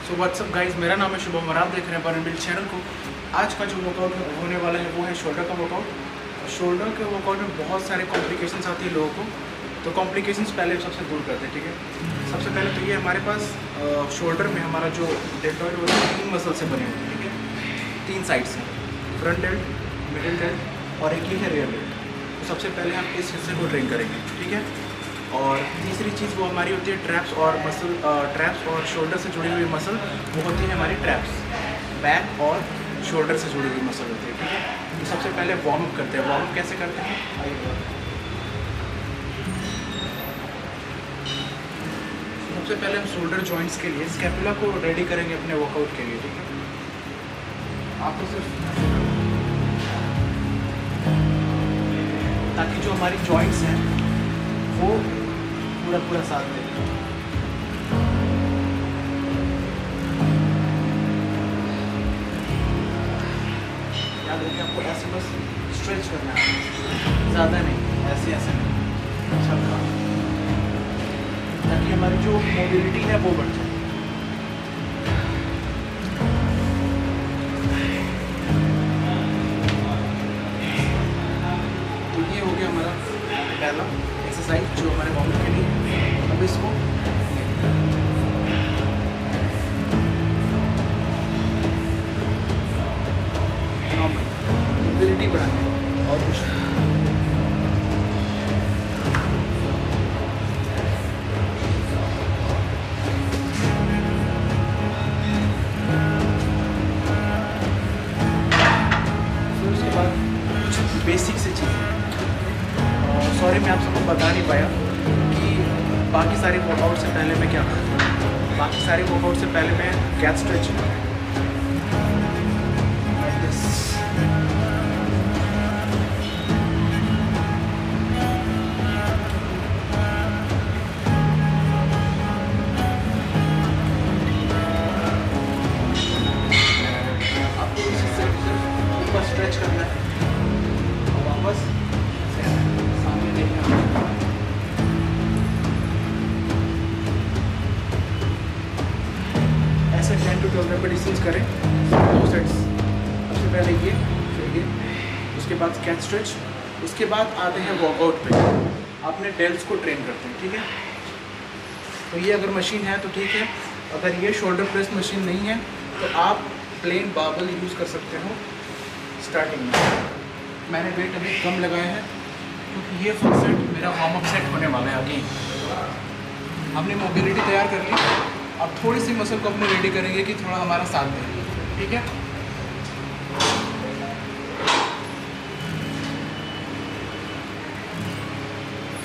So what's up guys, मेरा नाम है शुभम और आप देख रहे हैं बर्न बिल्ड चैनल को। आज का जो वर्कआउट होने वाला है वो है शोल्डर का वर्कआउट। शोल्डर के वर्कआउट में बहुत सारे कॉम्प्लिकेशंस आती है लोगों को, तो कॉम्प्लिकेशंस पहले सबसे दूर करते हैं, ठीक है। सबसे पहले तो ये हमारे पास शोल्डर में हमारा जो डेल्टॉइड होता है 3 मसल से बने हुए, ठीक है, 3 साइड से, फ्रंट डेल्ट, मिडिल डेल्ट और एक ये है रियर डेल्ट। तो सबसे पहले हम इस हिस्से को ट्रेन करेंगे, ठीक है। और तीसरी चीज़ वो हमारी होती है ट्रैप्स और मसल, ट्रैप्स और शोल्डर से जुड़ी हुई मसल, वो होती है हमारी ट्रैप्स। बैक और शोल्डर से जुड़ी हुई मसल होती है, ठीक है। तो सबसे पहले वार्म अप करते हैं। वार्म अप कैसे करते हैं, सबसे पहले हम शोल्डर जॉइंट्स के लिए स्कैपुला को रेडी करेंगे अपने वर्कआउट के लिए, ठीक है। आपको सिर्फ ताकि जो हमारी जॉइंट्स हैं वो पूरा साथ दे। याद रखिए आपको ऐसे बस स्ट्रेच करना है, ज़्यादा नहीं, ऐसे नहीं, अच्छा, ताकि हमारी जो मोबिलिटी है वो बढ़ जाए। तो ये हो गया हमारा पहला एक्सरसाइज जो हमारे वार्म अप के लिए। अब इसको नॉर्मल मोबिलिटी बढ़ाने और कुछ फिर उसके बाद कुछ बेसिक से चीज़ें। सॉरी मैं आप सबको बता नहीं पाया कि बाकी सारे वर्कआउट से पहले मैं क्या करता हूँ। बाकी सारे वर्कआउट से पहले मैं कैट स्ट्रेच आपको सिर्फ ऊपर स्ट्रेच करना है और वापस सामने देखना है। ऐसे 10 to 12 रेपिटेशंस करें, 2 सेट्स। सबसे पहले ये, फिर ये, उसके बाद कैट स्ट्रेच, उसके बाद आते हैं वर्कआउट पे। आपने डेल्स को ट्रेन करते हैं, ठीक है। तो ये अगर मशीन है तो ठीक है, अगर ये शोल्डर प्रेस मशीन नहीं है तो आप प्लेन बार्बल यूज़ कर सकते हो स्टार्टिंग में। मैंने वेट अभी कम लगाया है क्योंकि ये फुल सेट मेरा वार्म अप सेट होने वाला है। अभी हमने मोबिलिटी तैयार कर ली, अब थोड़ी सी मसल को अपने रेडी करेंगे कि थोड़ा हमारा साथ दें, ठीक है।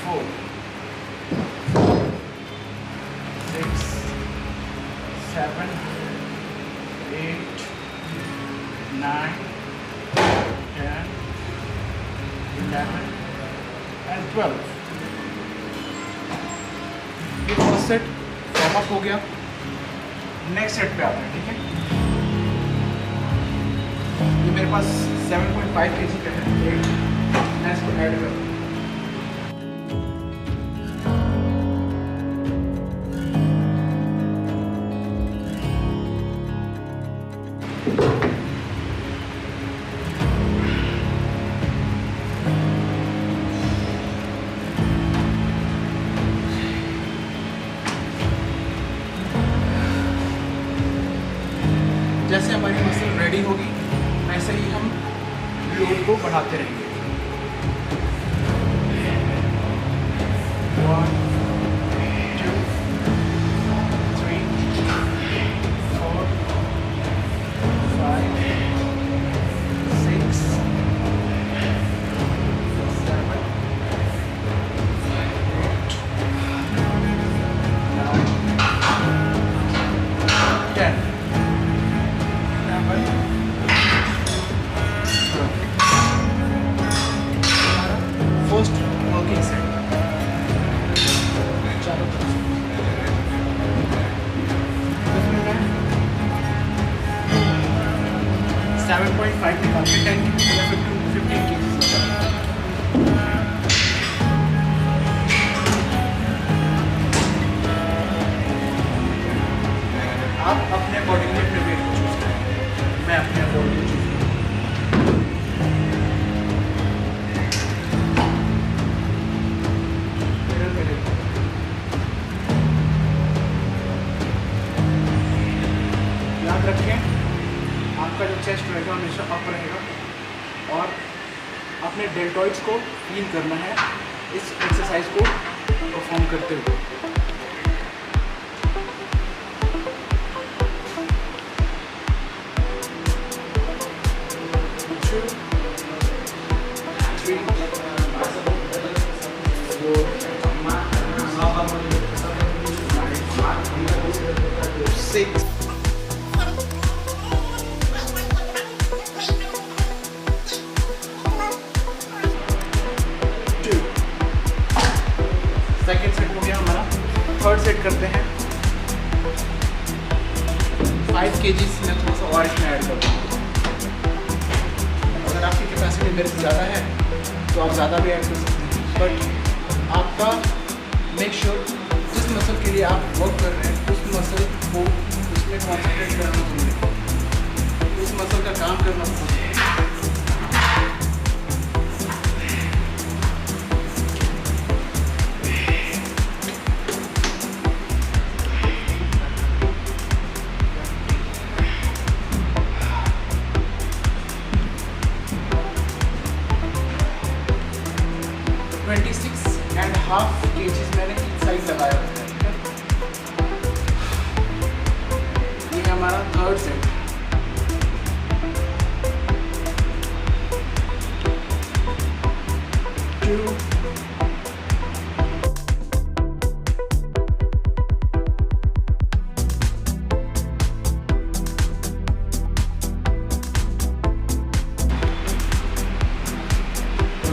Four, 6, 7, 8, 9, 10, 11 and 12। ये फर्स्ट सेट वार्म अप हो गया। नेक्स्ट सेट पे आते हैं, ठीक है। ये मेरे पास 7.5 kg का है, मैं इसको ऐड कर। जैसे हमारी मसल रेडी होगी वैसे ही हम लोड को बढ़ाते रहेंगे। 1, 2, 3, 4, 5, 6, 7, 8, 9, 10। फर्स्ट वर्किंग सेट चारों तरफ से 7.5 निकाल के 10 की 15 की। आप अपने अकॉर्डिंगली अपने वेट को चूज़ करें। मैं अपने अकॉर्डिंग चूज़ याद रखें, आपका जो चेस्ट रहेगा हमेशा अप रहेगा और अपने डेल्टॉइड्स को फील करना है इस एक्सरसाइज को परफॉर्म करते हुए। सेकेंड सेट हो गया हमारा। थर्ड सेट करते हैं। 5 kg मैं थोड़ा सा और इसमें ऐड करता हूँ। अगर आपकी कैपेसिटी मेरे से ज़्यादा है तो आप ज़्यादा भी ऐड कर सकते हैं, बट आपका मेक श्योर जिस मसल के लिए आप वर्क कर रहे हैं उस मसल को उसमें कॉन्सेंट्रेट करना चाहिए, उस मसल का काम करना चाहिए। हाफ kg मैंने इस साइड लगाया है। ये हमारा थर्ड सेट।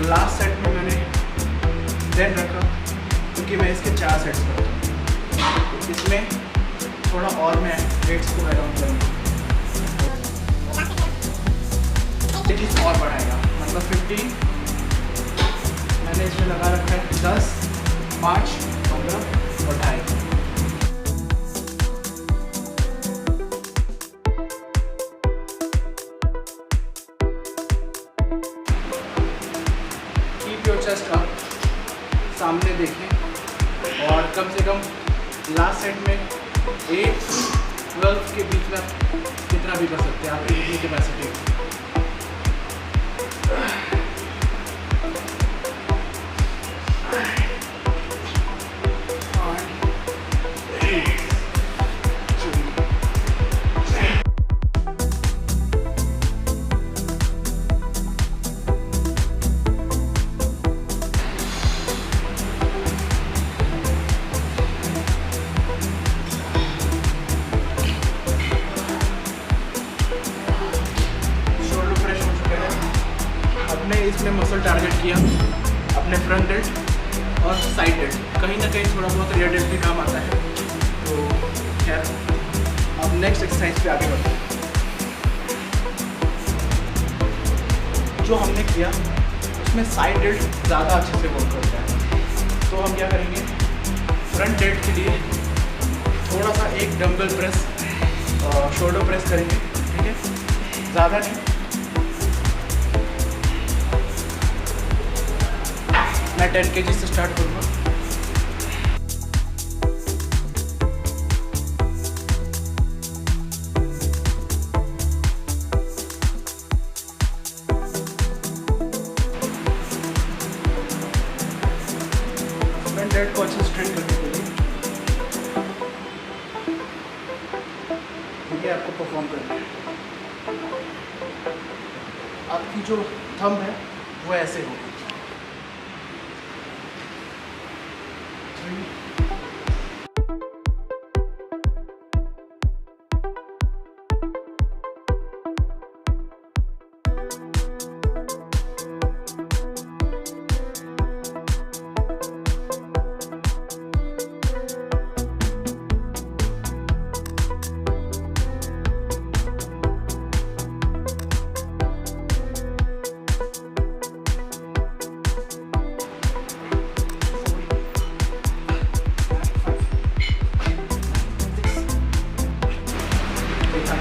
लास्ट सेट में मैंने देन रखा क्योंकि मैं इसके 4 सेट्स करता हूँ, तो इसमें थोड़ा और मैं वेट्स को ऐड ऑन करूँगा, ये चीज़ और बढ़ाएगा। मतलब 15 मैंने इसमें लगा रखा है, 10, 5, 15 और 2.5। कीप योर चेस्ट अप, सामने देखें और कम से कम लास्ट सेट में 8-12 के बीच में कितना भी कर सकते हैं आप इतनी कैपेसिटी। इसमें मसल टारगेट किया अपने फ्रंट डेल्ट और साइड डेल्ट, कहीं ना कहीं थोड़ा बहुत रियर डेल्ट भी काम आता है। तो खैर अब नेक्स्ट एक्सरसाइज पे आगे बढ़ते हैं। जो हमने किया उसमें साइड डेल्ट ज़्यादा अच्छे से वर्क करता है, तो हम क्या करेंगे, फ्रंट डेल्ट के लिए थोड़ा सा एक डंबल प्रेस शोल्डर प्रेस करेंगे, ठीक है, ज़्यादा नहीं। मैं 10 kg से स्टार्ट करूँगा। फ्रंट डेल्ट को अच्छे से स्ट्रेन करने के लिए ये आपको परफॉर्म करना है। आपकी जो थंब है वो ऐसे होगी।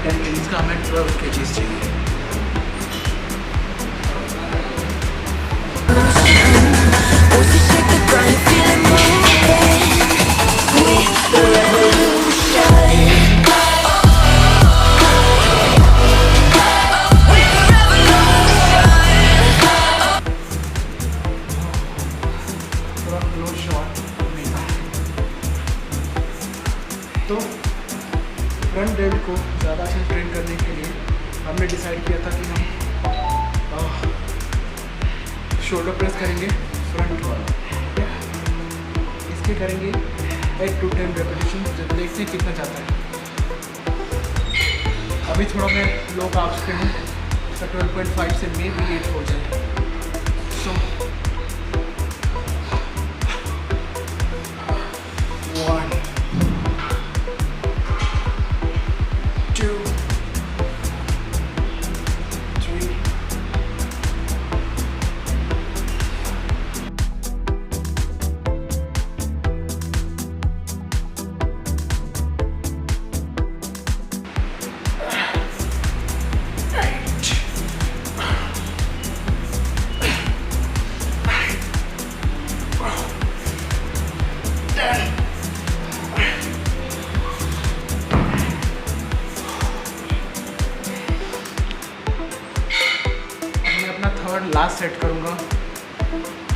10 kgs का, हमें 12 kgs चाहिए। तो फ्रंट डेल्ट को ज़्यादा अच्छा ट्रेन करने के लिए हमने डिसाइड किया था कि हम शोल्डर प्रेस करेंगे फ्रंट वाला, इसके करेंगे 8 to 10 रेपिटेशन, जब देखते हैं कितना जाता है। अभी थोड़ा मैं लो कार्ब्स पे हूँ, 12.5 से मे भी 8 हो जाए। सो 1 2 3 लास्ट सेट करूँगा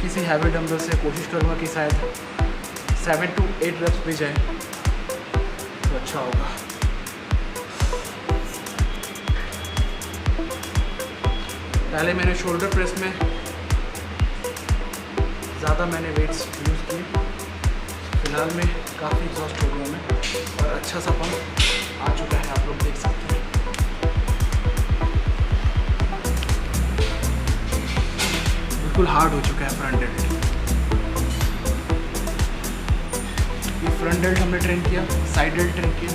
किसी हैवी डंबल से, कोशिश करूँगा कि शायद 7 to 8 रेप्स भी जाए तो अच्छा होगा। पहले मैंने शोल्डर प्रेस में ज़्यादा मैंने वेट्स यूज़ किए, फिलहाल में काफ़ी एग्जॉस्ट हो गया मैं और अच्छा सा पंप आ चुका है, आप लोग देख सकते हैं। बिल्कुल हार्ड हो चुका है फ्रंट डेल्ट। ये फ्रंट डेल्ट हमने ट्रेन किया, साइड डेल्ट ट्रेन किया।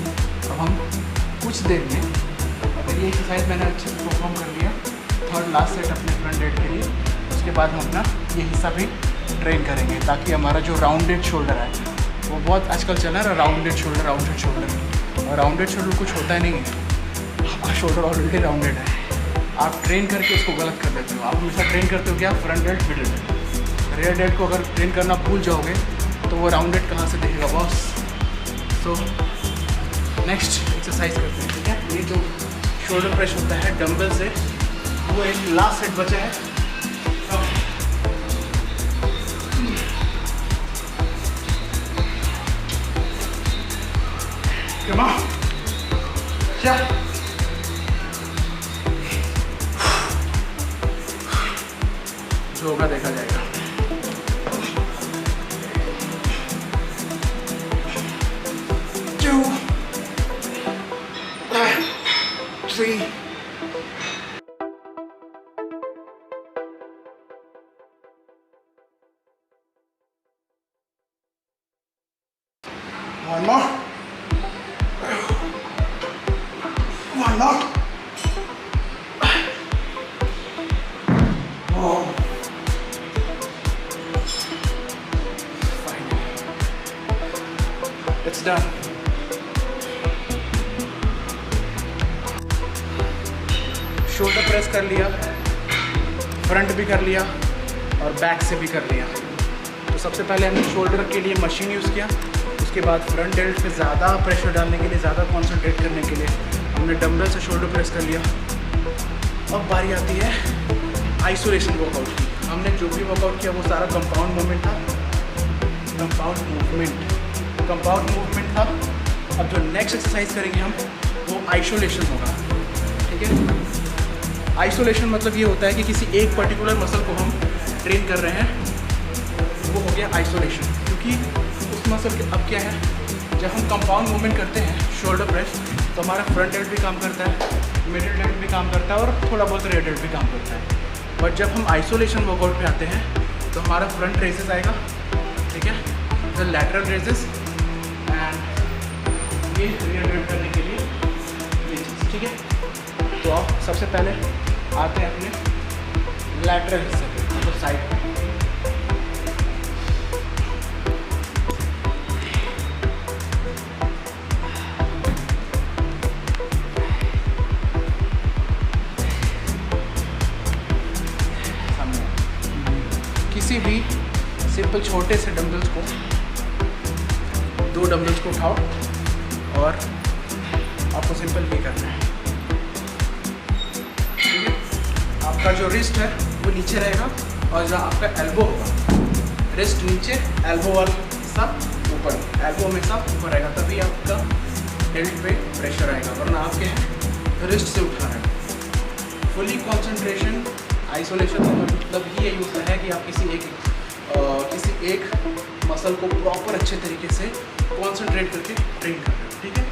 अब हम कुछ देर में, अगर ये एक्सरसाइज मैंने अच्छे से परफॉर्म कर लिया, थर्ड लास्ट सेट अपने फ्रंट डेल्ट के लिए, उसके बाद हम अपना ये हिस्सा भी ट्रेन करेंगे ताकि हमारा जो राउंडेड शोल्डर है, वो बहुत आजकल चला रहा राउंडेड शोल्डर, और राउंडेड शोल्डर कुछ होता ही नहीं है, आपका शोल्डर ऑलरेडी राउंडेड है। आप ट्रेन करके उसको गलत कर देते हो। आप हमेशा ट्रेन करते हो क्या, front dealt, middle dealt. Rare dealt को अगर ट्रेन करना भूल जाओगे तो वो राउंडेड कहाँ से दिखेगा बॉस। सो नेक्स्ट एक्सरसाइज करते हैं, ठीक है। ये जो शोल्डर प्रेस होता है डंबल से, वो एक लास्ट सेट बचा है। Come on. Yeah. जो होगा देखा जाएगा। 2 3 One more. One more. Oh. It's done. Shoulder press कर लिया, फ्रंट भी कर लिया और बैक से भी कर लिया। तो सबसे पहले हमने शोल्डर के लिए मशीन यूज़ किया, उसके बाद फ्रंट डेल्ट पे ज़्यादा प्रेशर डालने के लिए, ज़्यादा कॉन्सेंट्रेट करने के लिए हमने डंबल से शोल्डर प्रेस कर लिया। अब बारी आती है आइसोलेशन वर्कआउट की। हमने जो भी वर्कआउट किया वो सारा कंपाउंड मूवमेंट था, कंपाउंड मूवमेंट था। अब जो नेक्स्ट एक्सरसाइज करेंगे हम, वो आइसोलेशन होगा, ठीक है। आइसोलेशन मतलब ये होता है कि किसी एक पर्टिकुलर मसल को हम ट्रेन कर रहे हैं, वो हो गया आइसोलेशन। क्योंकि उस मसल के अब क्या है, जब हम कंपाउंड मूवमेंट करते हैं शोल्डर प्रेस, तो हमारा फ्रंट डेल्ट भी काम करता है, मिडिल डेल्ट भी काम करता है और थोड़ा बहुत रेयर डेल्ट भी काम करता है। बट जब हम आइसोलेशन वर्कआउट पे आते हैं तो हमारा फ्रंट रेजेस आएगा, ठीक है, फिर लैटरल रेजेस एंड ये रियर डेल्ट करने के लिए ये चीज़, ठीक है। तो आप सबसे पहले आते हैं अपने लैटरल हिस्से पे, मतलब साइड पे। सिंपल छोटे से डंबल्स को, 2 डंबल्स को उठाओ और आपको सिंपल ये करना है, ठीक है। आपका जो रिस्ट है वो नीचे रहेगा और जहाँ आपका एल्बो होगा, रिस्ट नीचे, एल्बो वाला हिस्सा ऊपर, एल्बो में सब ऊपर रहेगा, तभी आपका डेल्ट पे प्रेशर आएगा, वरना आपके रिस्ट से उठा रहे हैं। फुली कॉन्सेंट्रेशन आइसोलेशन का मतलब ही यही होता है कि आप किसी एक मसल को प्रॉपर अच्छे तरीके से कॉन्सेंट्रेट करके ट्रेन कर रहे हो, ठीक है।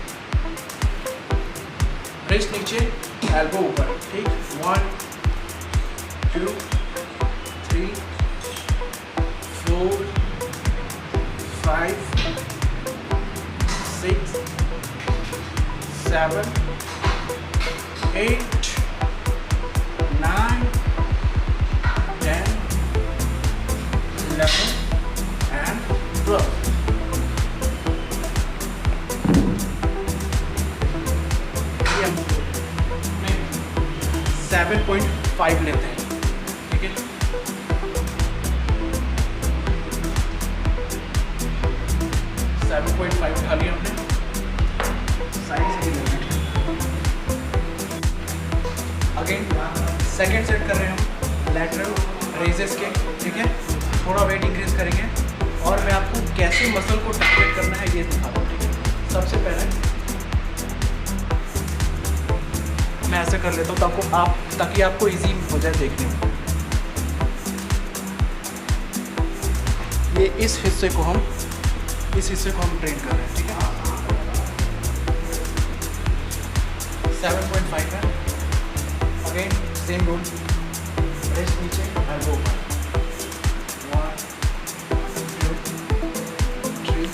रिस्ट नीचे, एल्बो ऊपर, ठीक। 1 2 3 4 5 6 7 8 9 10 11 and 12. 7.5 लेते हैं, ठीक है। 7.5 उठा लिया हमने, साइड से लेना है। अगेन सेकेंड सेट कर रहे हैं हम लैटरल रेजेस के, ठीक है। थोड़ा वेट इंक्रीज करेंगे और मैं आपको कैसे मसल को टारगेट करना है ये दिखाता हूँ, ठीक है। सबसे पहले मैं ऐसे कर लेता हूँ ताकि आपको इजी हो जाए देखने में। ये इस हिस्से को हम ट्रेन कर रहे हैं, ठीक है। 7.5 है। अगेन सेम रूल, रेस्ट नीचे, एल्बो ऊपर। 1 2 3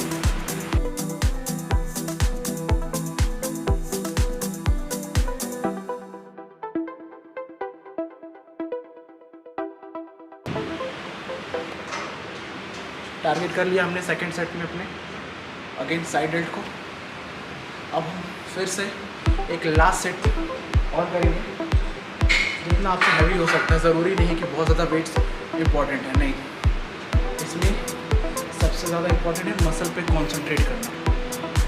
टारगेट कर लिया हमने सेकंड सेट में अपने अगेन साइड डेल्ट को। अब हम फिर से एक लास्ट सेट और करेंगे, जितना आपसे हैवी हो सकता है। ज़रूरी नहीं कि बहुत ज़्यादा वेट्स इम्पॉर्टेंट है, नहीं। इसमें सबसे ज़्यादा इम्पॉर्टेंट है मसल पे कंसंट्रेट करना,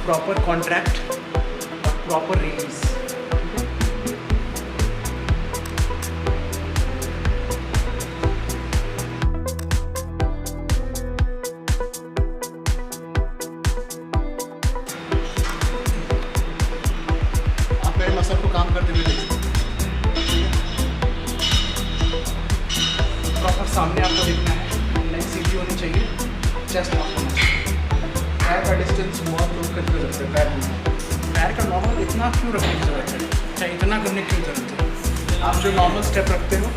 प्रॉपर कॉन्ट्रैक्ट और प्रॉपर रिलीज। मसल को काम करते हुए देख सकते हैं, प्रॉपर सामने आपको देखना है, नेक सीधी होनी चाहिए, चेस्ट ऑफ होना चाहिए। पैर का डिस्टेंस बहुत लोग कंफ्यूज होते हैं, पैर का नॉर्मल इतना क्यों रखने की जरूरत है, चाहे इतना करने की जरूरत है। आप जो नॉर्मल स्टेप रखते हो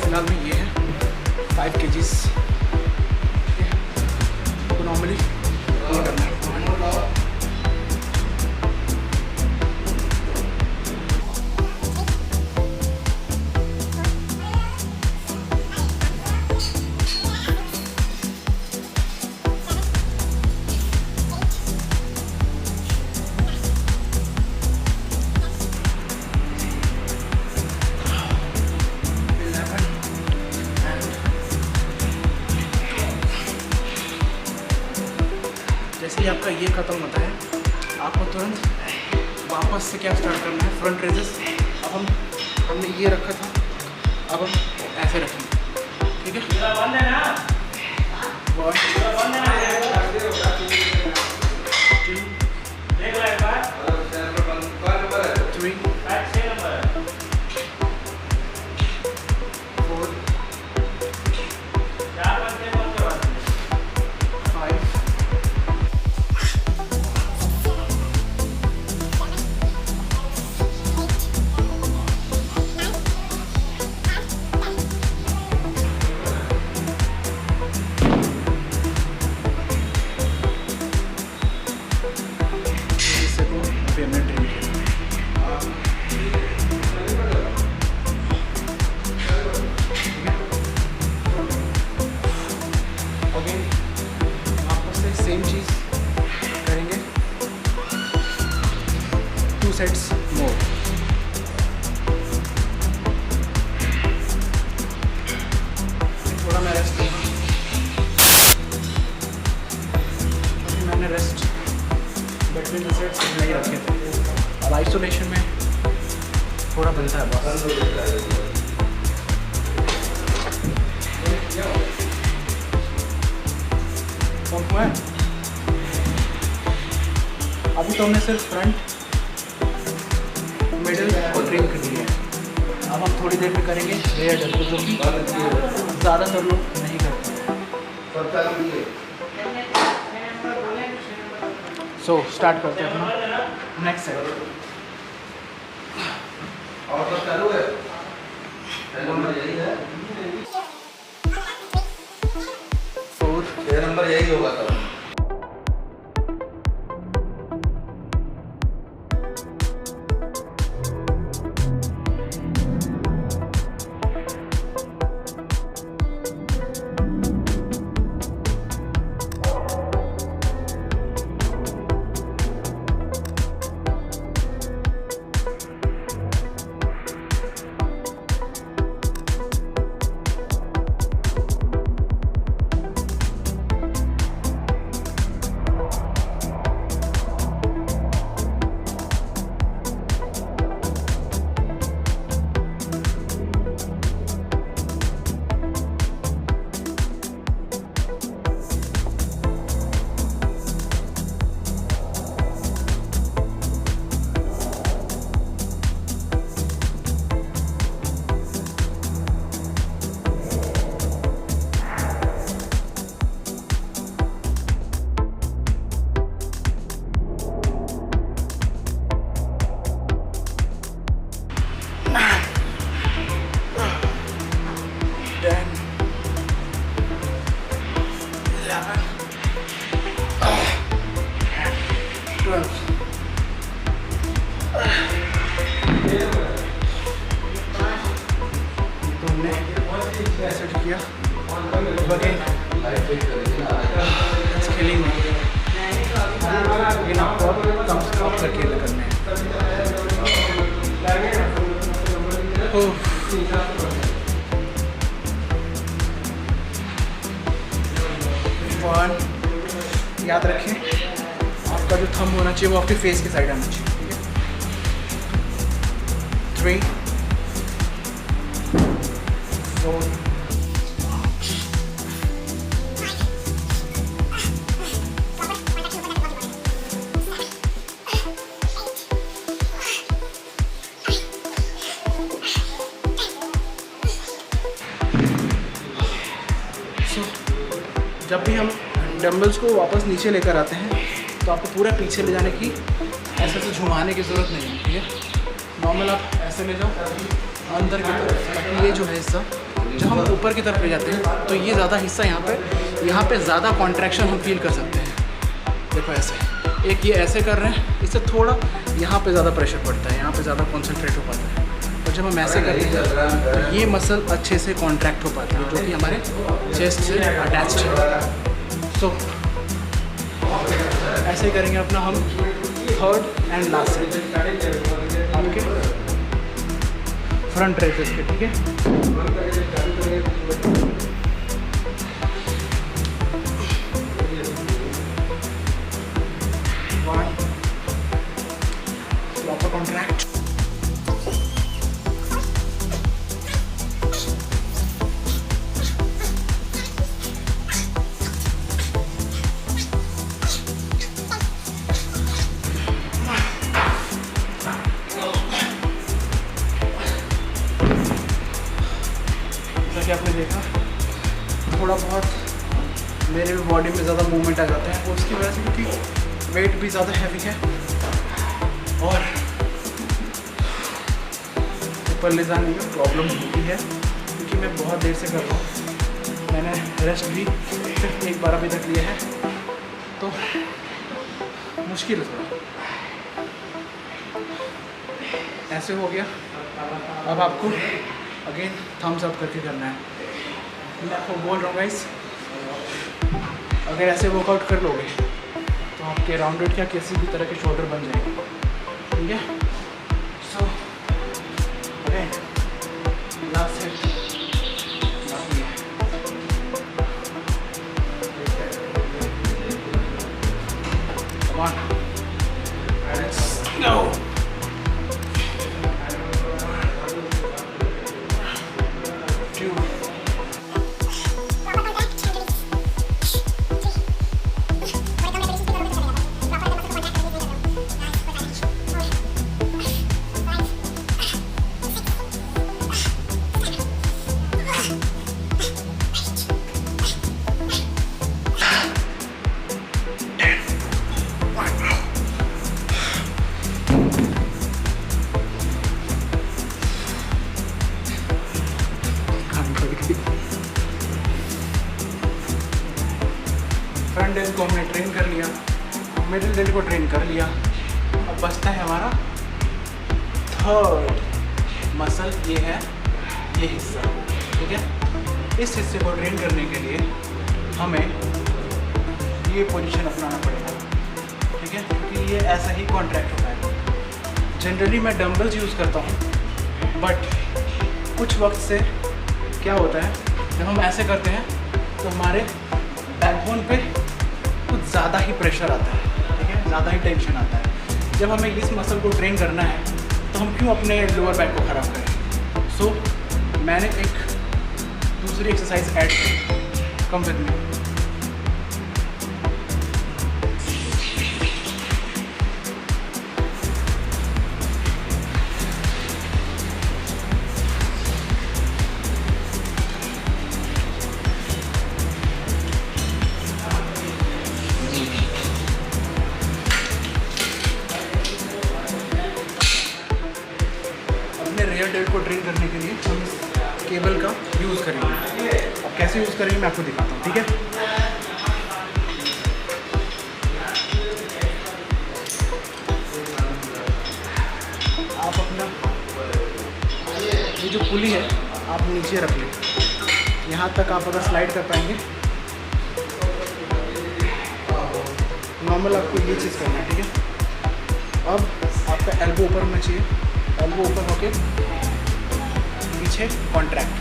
फिलहाल में ये है 5 kgs तो नॉर्मली ये करना है। जैसे ही आपका ये ख़त्म होता है, आपको तुरंत वापस से क्या स्टार्ट करना है, फ्रंट रेजेस। अब हमने ये रखा था, अब हम ऐसे रखेंगे, ठीक है। 1 2 3 4 5 हुआ है। अभी तो हमने सिर्फ फ्रंट, मिडिल और ट्रेन कर दिया है। अब हम थोड़ी देर में करेंगे रेयर डेल्ट, जो कि ज़्यादातर लोग नहीं करते। सो स्टार्ट करते हैं अपना नेक्स्ट सेट। और तो चालू है, नंबर यही है, 6 नंबर यही होगा तब। किया again it's killing me, लेकिन आपको कम से कम करके करने हैं। वन, याद रखें आपका जो थंब होना चाहिए वो आपके फेस के साइड आना चाहिए। 3 4 जब भी हम डंबल्स को वापस नीचे लेकर आते हैं तो आपको पूरा पीछे ले जाने की, ऐसे से घुमाने की ज़रूरत नहीं है। ठीक है, नॉर्मल आप ऐसे ले जाओ अंदर की तरफ। ये जो है हिस्सा जब हम ऊपर की तरफ ले जाते हैं तो ये ज़्यादा हिस्सा यहाँ पे ज़्यादा कॉन्ट्रैक्शन हम फील कर सकते हैं। देखो ऐसे, एक ये ऐसे कर रहे हैं, इससे थोड़ा यहाँ पे ज़्यादा प्रेशर पड़ता है, यहाँ पे ज़्यादा कॉन्सेंट्रेट हो पाता है। और जब हम ऐसे करते हैं ये मसल अच्छे से कॉन्ट्रैक्ट हो पाता है, जो कि हमारे चेस्ट से अटैच्ड है। सो ऐसे करेंगे अपना हम थर्ड एंड लास्ट सेट आपके फ्रंट रेसेस के। ठीक है, प्रॉपर कॉन्ट्रैक्ट। कि आपने देखा थोड़ा बहुत मेरे भी बॉडी में ज़्यादा मूवमेंट आ जाते हैं, उसकी वजह से क्योंकि वेट भी ज़्यादा हैवी है और ऊपर ले जाने में प्रॉब्लम होती है, क्योंकि मैं बहुत देर से कर रहा हूँ। मैंने रेस्ट भी सिर्फ एक बार अभी तक लिया है, तो मुश्किल है थोड़ा। ऐसे हो गया। अब आपको अगेन थम्स अप करके करना है। मैं आपको बोल रहा हूँ गाइस, अगर ऐसे वर्कआउट कर लोगे तो आपके राउंडेड या किसी भी तरह के शोल्डर बन जाएंगे। ठीक है, so again last set. Come on, let's go. Dealt को हमने ट्रेन कर लिया, मिडिल डेल्ट को ट्रेन कर लिया। अब बचता है हमारा थर्ड मसल, ये है ये हिस्सा, ठीक है। इस हिस्से को ट्रेन करने के लिए हमें ये पोजीशन अपनाना पड़ेगा, ठीक है, क्योंकि ये ऐसा ही कॉन्ट्रैक्ट होता है। जनरली मैं डम्बल्स यूज़ करता हूँ, बट कुछ वक्त से क्या होता है, जब हम ऐसे करते हैं तो हमारे बैकबोन पे कुछ ज़्यादा ही प्रेशर आता है, ठीक है, ज़्यादा ही टेंशन आता है। जब हमें इस मसल को ट्रेन करना है तो हम क्यों अपने लोअर बैक को ख़राब करें। सो मैंने एक दूसरी एक्सरसाइज ऐड की, come with me. Rare dealt को ट्रेन करने के लिए हम इस केबल का यूज़ करेंगे। अब कैसे यूज़ करेंगे मैं आपको दिखाता हूँ, ठीक है। आप अपना ये जो पुली है आप नीचे रख लें, यहाँ तक आप अगर स्लाइड कर पाएंगे। नॉर्मल आपको ये चीज़ करना है, ठीक है। अब आपका एल्बो ऊपर होना चाहिए, एल्बो ऊपर होके पीछे कॉन्ट्रैक्ट।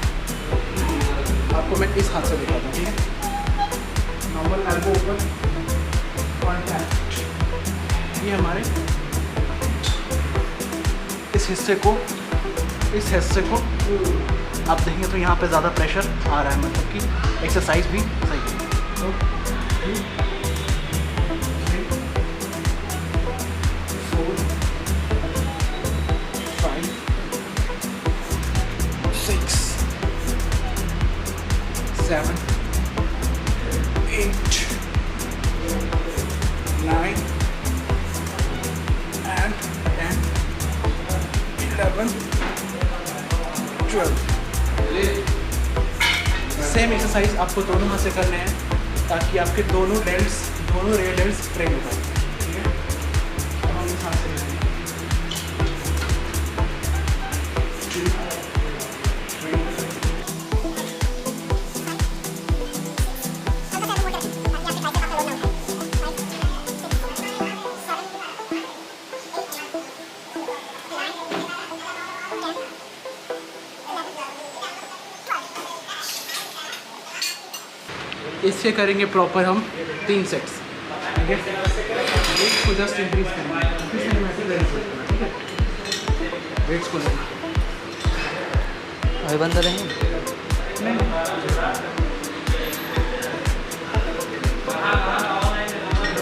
आपको मैं इस हाथ से दिखाता हूँ, ठीक है। नॉर्मल एल्बो ऊपर कॉन्ट्रैक्ट। ये हमारे इस हिस्से को आप देखेंगे तो यहाँ पे ज़्यादा प्रेशर आ रहा है, मतलब कि एक्सरसाइज भी सही है। तो 2, 3, 4, 5, 6, 7, 8, 9 and 10, 11, 12। सेम एक्सरसाइज आपको दोनों हाथ से करने हैं ताकि आपके दोनों रेयर डेल्ट्स ट्रेन हो जाए, ठीक है। अब हम इस हाथ से करेंगे। 2, 3, इससे करेंगे प्रॉपर हम 3 सेट्स, ठीक है। वेट्स को जस्ट इंक्रीज करेंगे, ठीक है। वेट्स को लेना अभी बंद रहेंगे।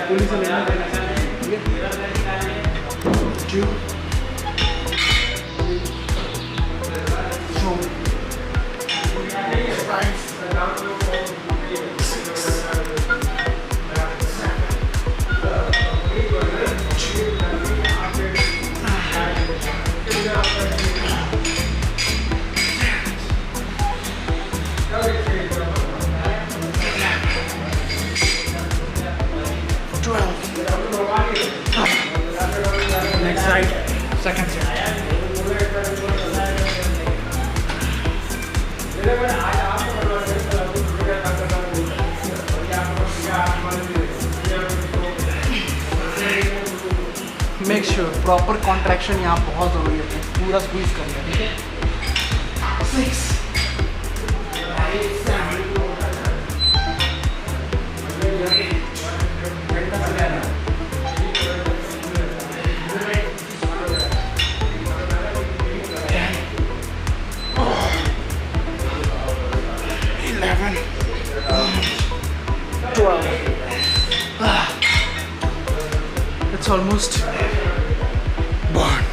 पुलिस से लेना ठीक है। 2, 3, 4, 5, 12। Next side, second set. Make sure proper contraction यहाँ बहुत ज़रूरी है, पूरा squeeze करिए, ठीक है। 6, 7, 11, 12. It's almost gone.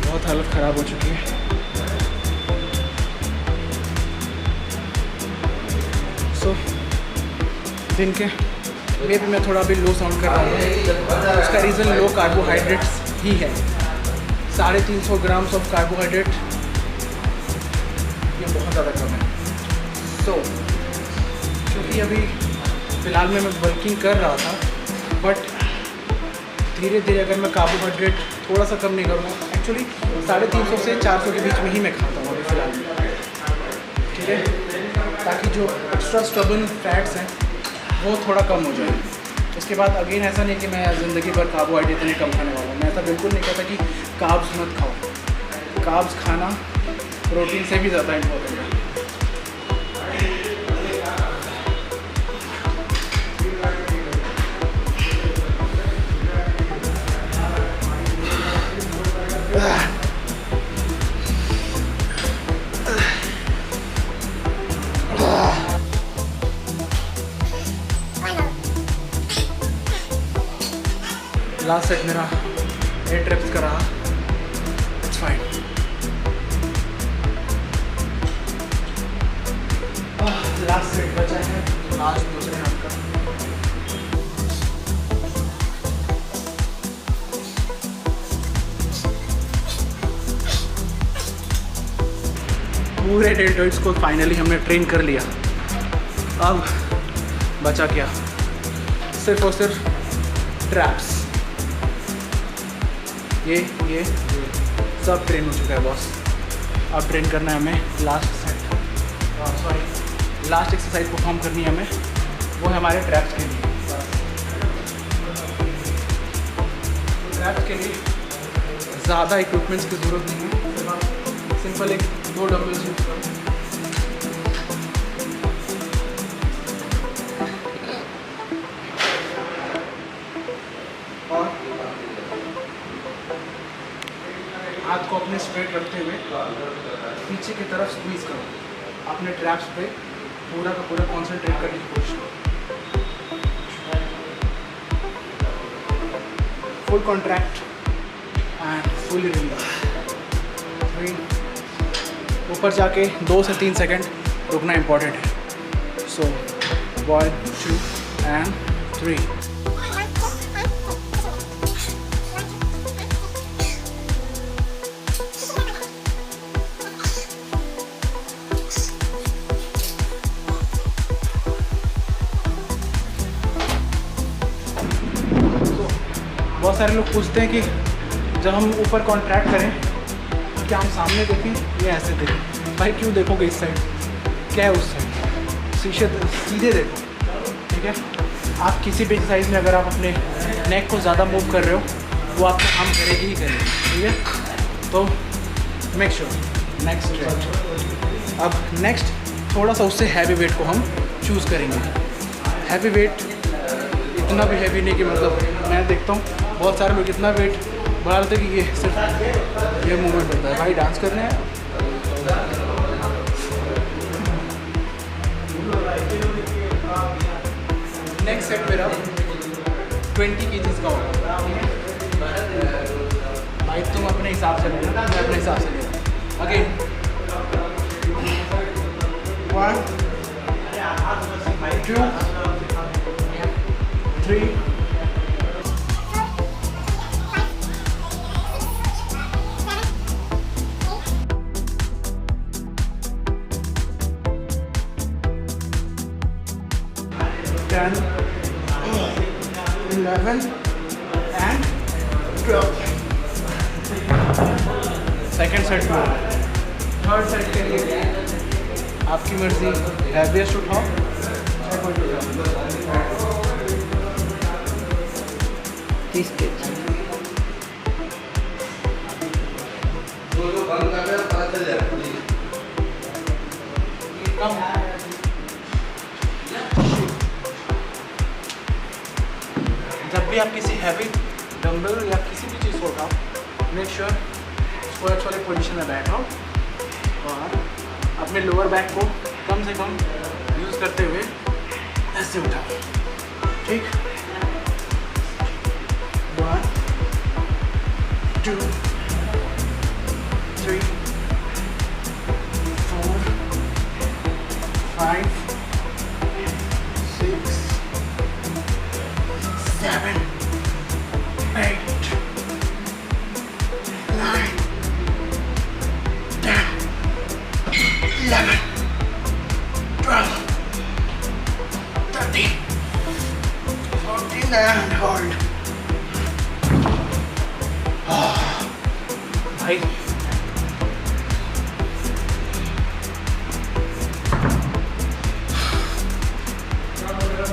बहुत हालत ख़राब हो चुकी है। सो दिन के मे भी मैं थोड़ा अभी लो साउंड कर रहा हूँ, उसका रीज़न लो कार्बोहाइड्रेट्स ही है। 350 ग्राम्स ऑफ कार्बोहाइड्रेट ये बहुत ज़्यादा कम है। सो क्योंकि अभी फ़िलहाल में मैं बल्किंग कर रहा था, बट धीरे धीरे अगर मैं कार्बोहाइड्रेट थोड़ा सा कम नहीं करूँगा, एक्चुअली 350 से 400 के बीच में ही मैं खाता हूँ अभी फ़िलहाल में, ठीक है, ताकि जो एक्स्ट्रा स्टबन फैट्स हैं वो थोड़ा कम हो जाए। उसके बाद अगेन ऐसा नहीं कि मैं ज़िंदगी भर कार्बोहाइड्रेट इतने कम खाने वाला हूँ, मैं ऐसा बिल्कुल नहीं कहता कि कार्ब्स मत खाओ। कार्ब्स खाना प्रोटीन से भी ज़्यादा इम्पोर्टेंट है। लास्ट सेट मेरा 8 रेप्स का रहा, इट्स फाइन। लास्ट सेट बचा है, लास्ट दूसरे हाथ का। पूरे डेल्टॉइड्स को फाइनली हमने ट्रेन कर लिया। अब बचा क्या, सिर्फ और सिर्फ ट्रैप्स। ये सब ट्रेन हो चुका है बॉस। अब ट्रेन करना है हमें last set, last exercise perform करनी है हमें, वो है हमारे ट्रैप्स के लिए। ट्रैप्स के लिए ज़्यादा इक्विपमेंट्स की ज़रूरत नहीं है, सिंपल एक 2 डंबल्स यूज करो। और हाथ को अपने स्ट्रेट रखते हुए पीछे की तरफ स्क्वीज करो, अपने ट्रैप्स पे पूरा का पूरा कंसंट्रेट करने की कोशिश करो। Full contract and fully release. ऊपर जाके 2 से 3 सेकंड रुकना इम्पॉर्टेंट है। सो 1 2 एंड 3। बहुत सारे लोग पूछते हैं कि जब हम ऊपर कॉन्ट्रैक्ट करें तो क्या हम सामने देखें या ऐसे देखें। भाई क्यों देखोगे इस साइड, क्या है उस साइड, सीधे देखो, ठीक है। आप किसी भी एक्सरसाइज में अगर आप अपने नेक को ज़्यादा मूव कर रहे हो वो आपका काम करेगी ही करेगी, ठीक है। तो मेक श्योर नेक्स्ट स्ट्रेच। अब नेक्स्ट थोड़ा सा उससे हैवी वेट को हम चूज़ करेंगे। हैवी वेट इतना भी हैवी नहीं कि मतलब मैं देखता हूँ बहुत सारे लोग इतना वेट बढ़ा लेते कि ये सिर्फ ये मूवमेंट होता है। भाई डांस करने हैं। नेक्स्ट सेट मेरा 20 kgs का होगा। भाई तुम अपने हिसाब से लेना, मैं अपने हिसाब से लेना। Again 1 2 3 10 11 and 12। सेकेंड सेट में थर्ड सेट के लिए आपकी मर्जी, हैवीएस्ट उठाओ चाहे कोई भी उठाओ। 30 kg। बंद कर दे, पता चल जाए। जब भी आप किसी हैवी डंबल या किसी भी चीज़ को उठाओ, मेक श्योर स्क्वाट्स वाले पोजीशन में बैठो और अपने लोअर बैक को कम से कम यूज़ करते हुए ऐसे उठाओ, ठीक। 1 2 3 4 5 6 7 8 9 10 11 भाई।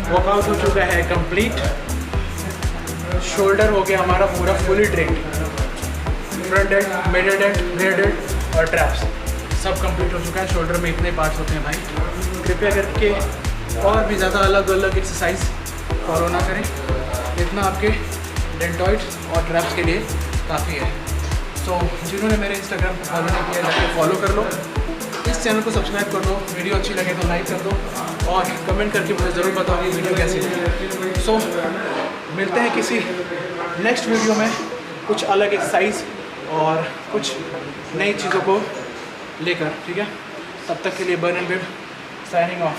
वर्कआउट हो चुका है कंप्लीट। शोल्डर हो गया हमारा पूरा fully train, front dead, middle dead, rear dead और ट्रैप्स सब कंप्लीट हो चुका है। शोल्डर में इतने पार्ट्स होते हैं भाई, कृपया करके और भी ज़्यादा अलग अलग एक्सरसाइज फॉलो ना करें, इतना आपके डेल्टॉइड्स और ट्रैप्स के लिए काफ़ी है। तो जिन्होंने मेरे इंस्टाग्राम पर फॉलो नहीं किया जाके फॉलो कर लो, इस चैनल को सब्सक्राइब कर दो, वीडियो अच्छी लगे तो लाइक कर दो और कमेंट करके मुझे ज़रूर बताओ कि वीडियो कैसी लगी। सो मिलते हैं किसी नेक्स्ट वीडियो में कुछ अलग एक्सरसाइज और कुछ नई चीज़ों को लेकर, ठीक है? तब तक के लिए burn and build signing off.